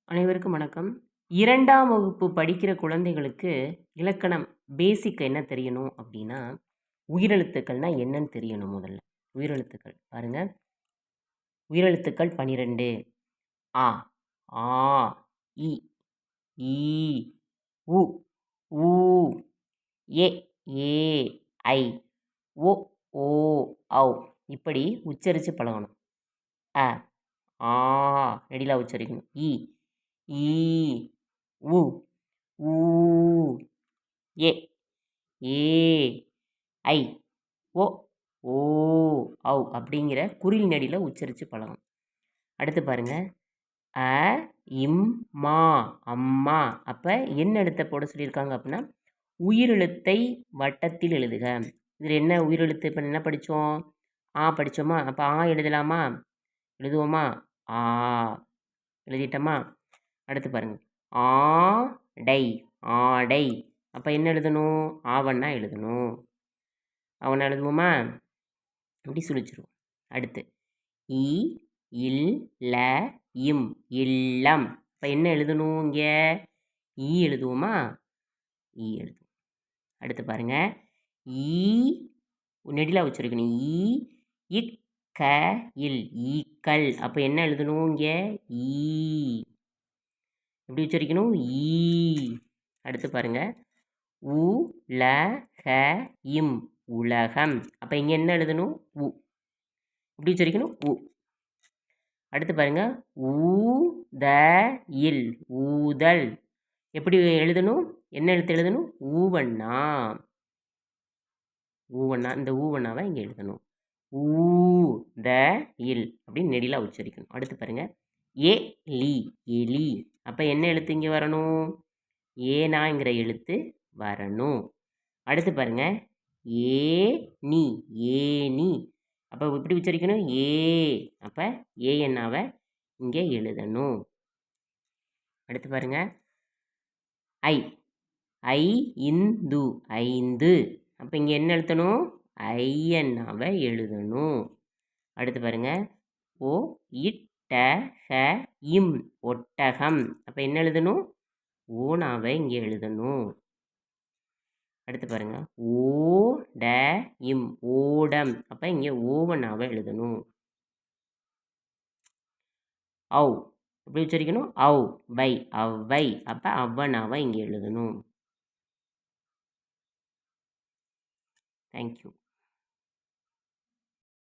அனைவருக்கும் வணக்கம். 2ஆம் வகுப்பு படிக்கிற குழந்தைகளுக்கு இலக்கணம் பேசிக் என்ன தெரியணும் அப்படின்னா, உயிரெழுத்துக்கள்னா என்னன்னு தெரியணும் முதல்ல. உயிரெழுத்துக்கள் பாருங்க. உயிரெழுத்துக்கள் 12. ஆ, ஆ, இ, ஈ, உ, ஊ, எ, ஏ, ஐ, ஒ, ஓ, ஔ. இப்படி உச்சரித்து பழகணும். அ, ஆ நெடிலா உச்சரிக்கணும். இ, ஈ, உ, ஊ, எ, ஏ, ஐ, ஒ, ஓ, ஔ அப்படிங்கிற குறில் நெடில உச்சரித்து பழகணும். அடுத்து பாருங்க. அ, இம், மா, அம்மா. அப்போ என்ன எழுத்தை போட சொல்லியிருக்காங்க அப்படின்னா, உயிரெழுத்தை வட்டத்தில் எழுதுக. இதில் என்ன உயிரெழுத்து இப்போ என்ன படித்தோம்? ஆ படித்தோமா? அப்போ ஆ எழுதலாமா? எழுதுவோமா? ஆ எழுதிட்டோமா? அடுத்து பாருங்க. ஆடை, ஆடை. அப்போ என்ன எழுதணும்? ஆவண்ணா எழுதணும். ஆவண்ணா எழுதுவோமா? அப்படி சுழிச்சிருவோம். அடுத்து இ, இல், ல, இம், இல்லம். இப்போ என்ன எழுதணும்? இங்கே ஈ எழுதுவோமா? ஈ எழுதுவோம். அடுத்து பாருங்க. ஈ நெடிலா உச்சரிக்கணும். ஈ, இக், க, இல், ஈக்கள். அப்போ என்ன எழுதணும்? இங்கே ஈ. எப்படி உச்சரிக்கணும்? ஈ. அடுத்து பாருங்க. உ, ல, ஹ, இம், உலகம். அப்போ இங்கே என்ன எழுதணும்? உ. எப்படி உச்சரிக்கணும்? உ. அடுத்து பாருங்க. ஊ, த, இல், ஊதல். எப்படி எழுதணும்? என்ன எழுத்து எழுதணும்? ஊவண்ணா. ஊவண்ணா. இந்த ஊவண்ணாவை இங்கே எழுதணும். ஊ, த, இல் அப்படின்னு நெடிலா உச்சரிக்கணும். அடுத்து பாருங்க. ஏ, லி, எலி. அப்போ என்ன எழுத்து இங்கே வரணும்? ஏனாங்கிற எழுத்து வரணும். அடுத்து பாருங்க. ஏ, நீ, ஏனி. அப்போ எப்படி உச்சரிக்கணும்? ஏ. அப்போ ஏஎன்னாவை இங்கே எழுதணும். அடுத்து பாருங்க. ஐ, ஐ, இந்து, ஐந்து. அப்போ இங்கே என்ன எழுதணும்? ஐயன்னாவை எழுதணும். அடுத்து பாருங்க. ஓ, இட்ட, ஹ, இம், ஒட்டகம். அப்போ என்ன எழுதணும்? ஓனாவை இங்கே எழுதணும். அடுத்து பாருங்க. ஓ, ட, இம், ஓடம். அப்போ இங்கே ஓவனாவை எழுதணும். ஔ எப்படி உச்சரிக்கணும்? ஔ, வை, அவ்வை. அப்போ அவ்வனாவை இங்கே எழுதணும். தேங்க்யூ.